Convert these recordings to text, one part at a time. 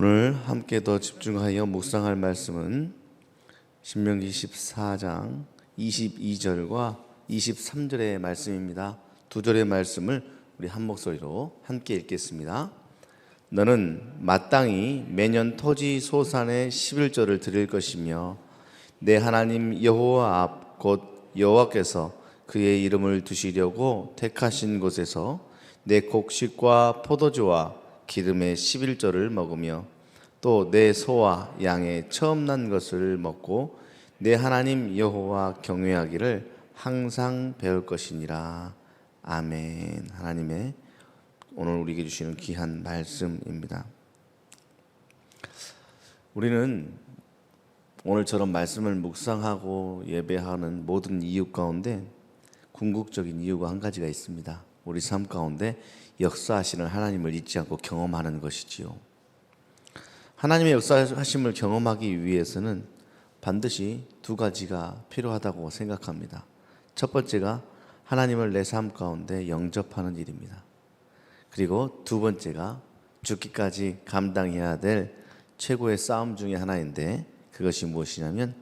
오늘 함께 더 집중하여 묵상할 말씀은 신명기 14장 22절과 23절의 말씀입니다. 두 절의 말씀을 우리 한 목소리로 함께 읽겠습니다. 너는 마땅히 매년 토지 소산의 11조를 드릴 것이며 내 하나님 여호와 앞 곧 여호와께서 그의 이름을 두시려고 택하신 곳에서 내 곡식과 포도주와 기름의 11조를 먹으며 또 내 소와 양의 처음 난 것을 먹고 내 하나님 여호와 경외하기를 항상 배울 것이니라. 아멘. 하나님의 오늘 우리에게 주시는 귀한 말씀입니다. 우리는 오늘처럼 말씀을 묵상하고 예배하는 모든 이유 가운데 궁극적인 이유가 한 가지가 있습니다. 우리 삶 가운데 역사하시는 하나님을 잊지 않고 경험하는 것이지요. 하나님의 역사하심을 경험하기 위해서는 반드시 두 가지가 필요하다고 생각합니다. 첫 번째가 하나님을 내 삶 가운데 영접하는 일입니다. 그리고 두 번째가 죽기까지 감당해야 될 최고의 싸움 중에 하나인데, 그것이 무엇이냐면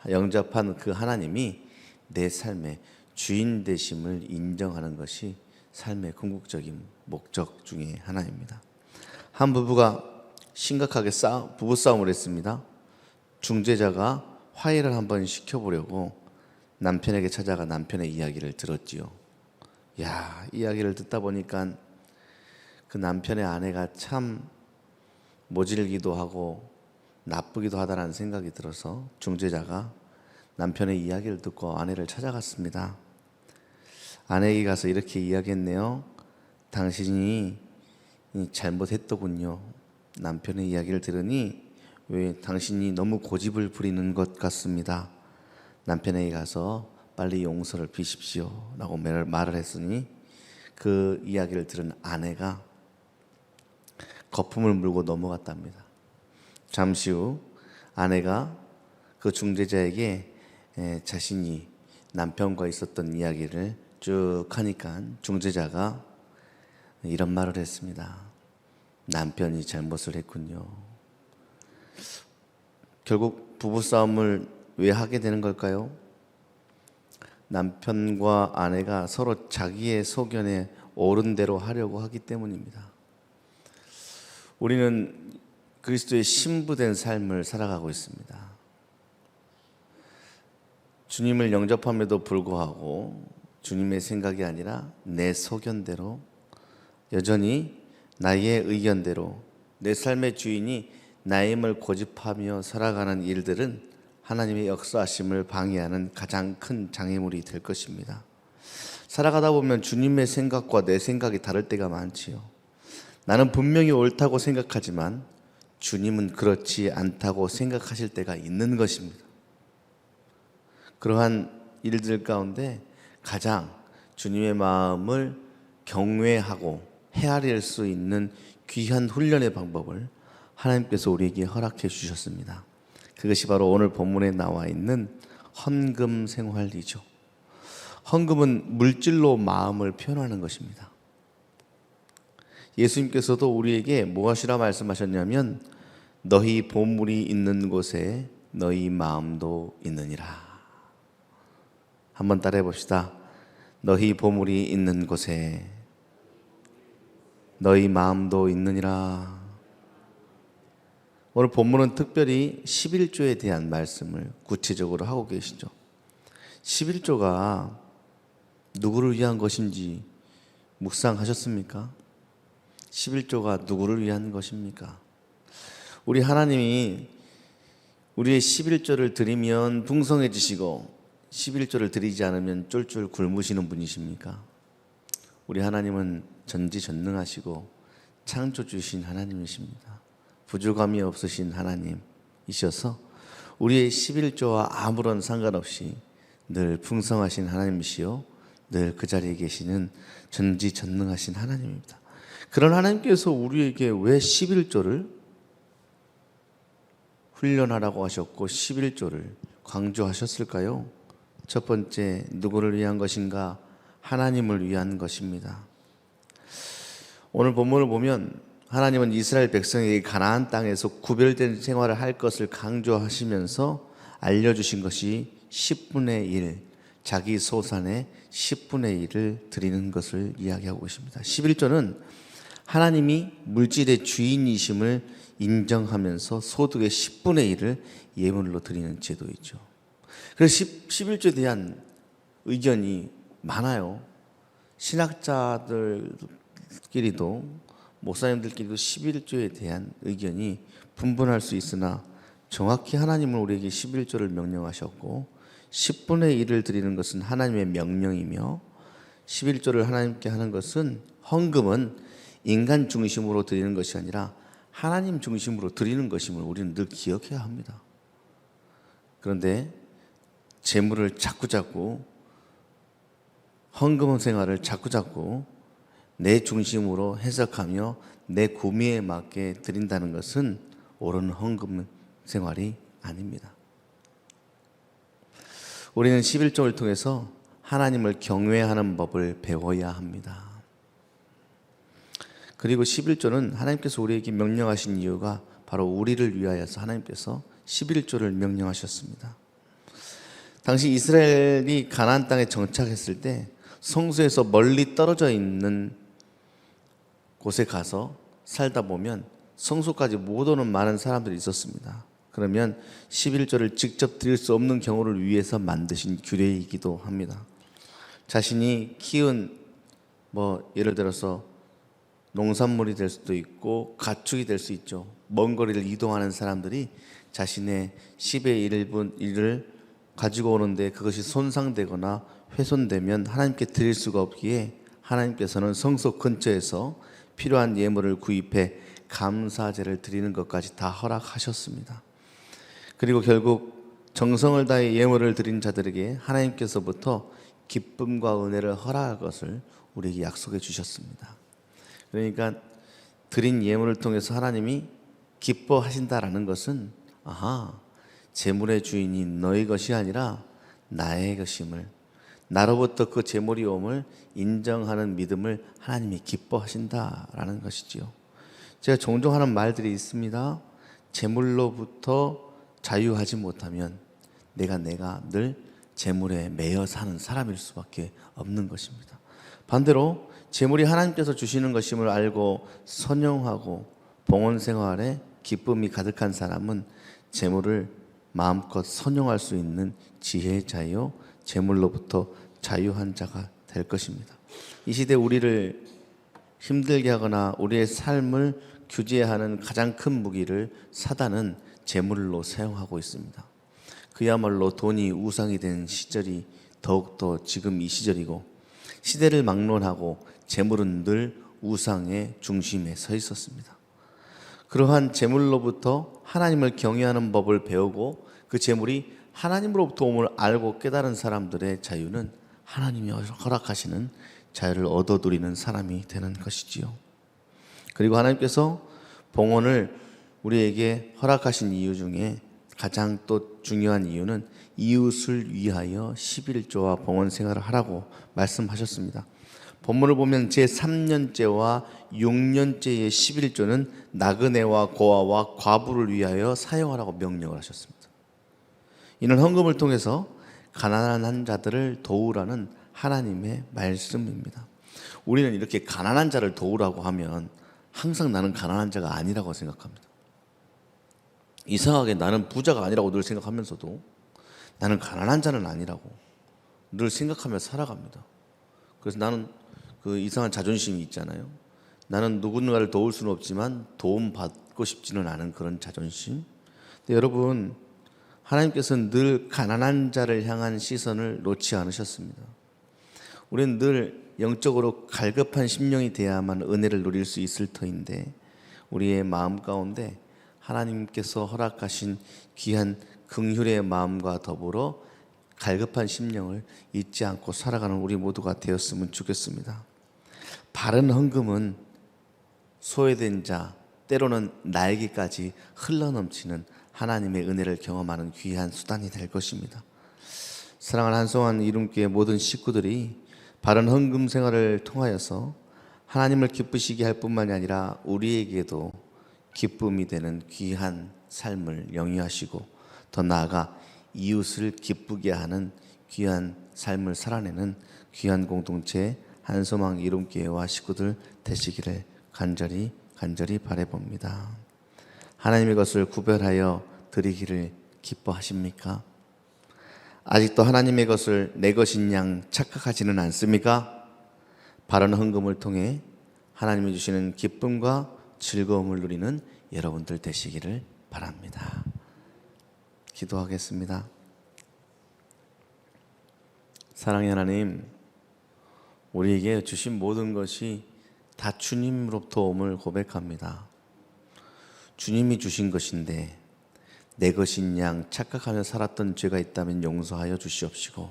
영접한 그 하나님이 내 삶의 주인 되심을 인정하는 것이 삶의 궁극적인 목적 중에 하나입니다. 한 부부가 심각하게 부부싸움을 했습니다. 중재자가 화해를 한번 시켜보려고 남편에게 찾아가 남편의 이야기를 들었지요. 이야기를 듣다 보니까 그 남편의 아내가 참 모질기도 하고 나쁘기도 하다라는 생각이 들어서 중재자가 남편의 이야기를 듣고 아내를 찾아갔습니다. 아내에게 가서 이렇게 이야기했네요. 당신이 잘못했더군요. 남편의 이야기를 들으니 왜 당신이 너무 고집을 부리는 것 같습니다. 남편에게 가서 빨리 용서를 비십시오 라고 말을 했으니 그 이야기를 들은 아내가 거품을 물고 넘어갔답니다. 잠시 후 아내가 그 중재자에게 자신이 남편과 있었던 이야기를 쭉 하니까 중재자가 이런 말을 했습니다. 남편이 잘못을 했군요. 결국 부부싸움을 왜 하게 되는 걸까요? 남편과 아내가 서로 자기의 소견에 옳은 대로 하려고 하기 때문입니다. 우리는 그리스도의 신부된 삶을 살아가고 있습니다. 주님을 영접함에도 불구하고 주님의 생각이 아니라 내 소견대로, 여전히 나의 의견대로 내 삶의 주인이 나임을 고집하며 살아가는 일들은 하나님의 역사하심을 방해하는 가장 큰 장애물이 될 것입니다. 살아가다 보면 주님의 생각과 내 생각이 다를 때가 많지요. 나는 분명히 옳다고 생각하지만 주님은 그렇지 않다고 생각하실 때가 있는 것입니다. 그러한 일들 가운데 가장 주님의 마음을 경외하고 헤아릴 수 있는 귀한 훈련의 방법을 하나님께서 우리에게 허락해 주셨습니다. 그것이 바로 오늘 본문에 나와 있는 헌금 생활이죠. 헌금은 물질로 마음을 표현하는 것입니다. 예수님께서도 우리에게 무엇이라 말씀하셨냐면 너희 보물이 있는 곳에 너희 마음도 있느니라. 한번 따라해 봅시다. 너희 보물이 있는 곳에 너희 마음도 있느니라. 오늘 본문은 특별히 11조에 대한 말씀을 구체적으로 하고 계시죠. 11조가 누구를 위한 것인지 묵상하셨습니까? 11조가 누구를 위한 것입니까? 우리 하나님이 우리의 11조를 드리면 풍성해지시고 11조를 드리지 않으면 쫄쫄 굶으시는 분이십니까? 우리 하나님은 전지전능하시고 창조주신 하나님이십니다. 부족함이 없으신 하나님이셔서 우리의 11조와 아무런 상관없이 늘 풍성하신 하나님이시요 늘 그 자리에 계시는 전지전능하신 하나님입니다. 그런 하나님께서 우리에게 왜 11조를 훈련하라고 하셨고 11조를 강조하셨을까요? 첫 번째, 누구를 위한 것인가? 하나님을 위한 것입니다. 오늘 본문을 보면 하나님은 이스라엘 백성에게 가나안 땅에서 구별된 생활을 할 것을 강조하시면서 알려주신 것이 10분의 1, 자기 소산의 10분의 1을 드리는 것을 이야기하고 있습니다. 11조는 하나님이 물질의 주인이심을 인정하면서 소득의 10분의 1을 예물로 드리는 제도이죠. 그래서 11조에 대한 의견이 많아요. 신학자들끼리도 목사님들끼리도 11조에 대한 의견이 분분할 수 있으나 정확히 하나님은 우리에게 11조를 명령하셨고 10분의 1을 드리는 것은 하나님의 명령이며 11조를 하나님께 하는 것은 헌금은 인간 중심으로 드리는 것이 아니라 하나님 중심으로 드리는 것임을 우리는 늘 기억해야 합니다. 그런데 재물을 자꾸자꾸 헌금 생활을 자꾸자꾸 내 중심으로 해석하며 내 구미에 맞게 드린다는 것은 옳은 헌금 생활이 아닙니다. 우리는 11조를 통해서 하나님을 경외하는 법을 배워야 합니다. 그리고 11조는 하나님께서 우리에게 명령하신 이유가 바로 우리를 위하여서 하나님께서 11조를 명령하셨습니다. 당시 이스라엘이 가나안 땅에 정착했을 때 성소에서 멀리 떨어져 있는 곳에 가서 살다 보면 성소까지 못 오는 많은 사람들이 있었습니다. 그러면 11조를 직접 드릴 수 없는 경우를 위해서 만드신 규례이기도 합니다. 자신이 키운 예를 들어서 농산물이 될 수도 있고 가축이 될 수 있죠. 먼 거리를 이동하는 사람들이 자신의 10의 1을 가지고 오는데 그것이 손상되거나 훼손되면 하나님께 드릴 수가 없기에 하나님께서는 성소 근처에서 필요한 예물을 구입해 감사제를 드리는 것까지 다 허락하셨습니다. 그리고 결국 정성을 다해 예물을 드린 자들에게 하나님께서부터 기쁨과 은혜를 허락할 것을 우리에게 약속해 주셨습니다. 그러니까 드린 예물을 통해서 하나님이 기뻐하신다라는 것은 재물의 주인이 너희 것이 아니라 나의 것임을, 나로부터 그 재물이 옴을 인정하는 믿음을 하나님이 기뻐하신다라는 것이지요. 제가 종종 하는 말들이 있습니다. 재물로부터 자유하지 못하면 내가 늘 재물에 매여 사는 사람일 수밖에 없는 것입니다. 반대로 재물이 하나님께서 주시는 것임을 알고 선용하고 봉헌 생활에 기쁨이 가득한 사람은 재물을 마음껏 선용할 수 있는 지혜의 자요, 재물로부터 자유한 자가 될 것입니다. 이 시대 우리를 힘들게 하거나 우리의 삶을 규제하는 가장 큰 무기를 사단은 재물로 사용하고 있습니다. 그야말로 돈이 우상이 된 시절이 더욱더 지금 이 시절이고, 시대를 막론하고 재물은 늘 우상의 중심에 서 있었습니다. 그러한 재물로부터 하나님을 경외하는 법을 배우고 그 재물이 하나님으로부터 옴을 알고 깨달은 사람들의 자유는 하나님이 허락하시는 자유를 얻어 누리는 사람이 되는 것이지요. 그리고 하나님께서 봉헌을 우리에게 허락하신 이유 중에 가장 또 중요한 이유는 이웃을 위하여 11조와 봉헌 생활을 하라고 말씀하셨습니다. 본문을 보면 제3년째와 6년째의 11조는 나그네와 고아와 과부를 위하여 사용하라고 명령을 하셨습니다. 이는 헌금을 통해서 가난한 자들을 도우라는 하나님의 말씀입니다. 우리는 이렇게 가난한 자를 도우라고 하면 항상 나는 가난한 자가 아니라고 생각합니다. 이상하게 나는 부자가 아니라고 늘 생각하면서도 나는 가난한 자는 아니라고 늘 생각하며 살아갑니다. 그래서 나는 그 이상한 자존심이 있잖아요. 나는 누군가를 도울 수는 없지만 도움받고 싶지는 않은 그런 자존심. 근데 여러분, 하나님께서는 늘 가난한 자를 향한 시선을 놓지 않으셨습니다. 우리는 늘 영적으로 갈급한 심령이 돼야만 은혜를 누릴 수 있을 터인데, 우리의 마음 가운데 하나님께서 허락하신 귀한 긍휼의 마음과 더불어 갈급한 심령을 잊지 않고 살아가는 우리 모두가 되었으면 좋겠습니다. 바른 헌금은 소외된 자, 때로는 나에게까지 흘러넘치는 하나님의 은혜를 경험하는 귀한 수단이 될 것입니다. 사랑하는 한송환 이름교회 모든 식구들이 바른 헌금 생활을 통하여서 하나님을 기쁘시게 할 뿐만이 아니라 우리에게도 기쁨이 되는 귀한 삶을 영위하시고 더 나아가 이웃을 기쁘게 하는 귀한 삶을 살아내는 귀한 공동체 한소망 이룸교회와 식구들 되시기를 간절히 바라봅니다. 하나님의 것을 구별하여 드리기를 기뻐하십니까? 아직도 하나님의 것을 내 것인 양 착각하지는 않습니까? 바른 헌금을 통해 하나님이 주시는 기쁨과 즐거움을 누리는 여러분들 되시기를 바랍니다. 기도하겠습니다. 사랑의 하나님, 우리에게 주신 모든 것이 다 주님으로부터 옴을 고백합니다. 주님이 주신 것인데 내 것인 양 착각하며 살았던 죄가 있다면 용서하여 주시옵시고,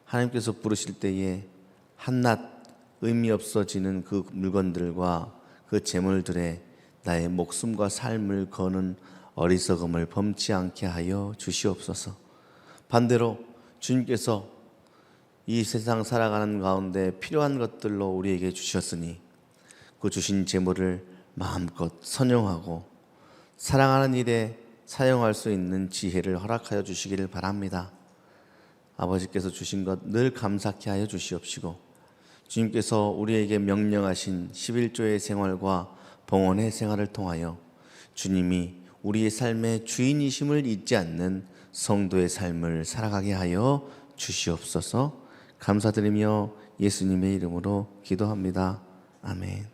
하나님께서 부르실 때에 한낱 의미 없어지는 그 물건들과 그 재물들에 나의 목숨과 삶을 거는 어리석음을 범치 않게 하여 주시옵소서. 반대로 주님께서 이 세상 살아가는 가운데 필요한 것들로 우리에게 주셨으니 그 주신 재물을 마음껏 선용하고 사랑하는 일에 사용할 수 있는 지혜를 허락하여 주시기를 바랍니다. 아버지께서 주신 것 늘 감사케 하여 주시옵시고, 주님께서 우리에게 명령하신 11조의 생활과 봉헌의 생활을 통하여 주님이 우리의 삶의 주인이심을 잊지 않는 성도의 삶을 살아가게 하여 주시옵소서. 감사드리며 예수님의 이름으로 기도합니다. 아멘.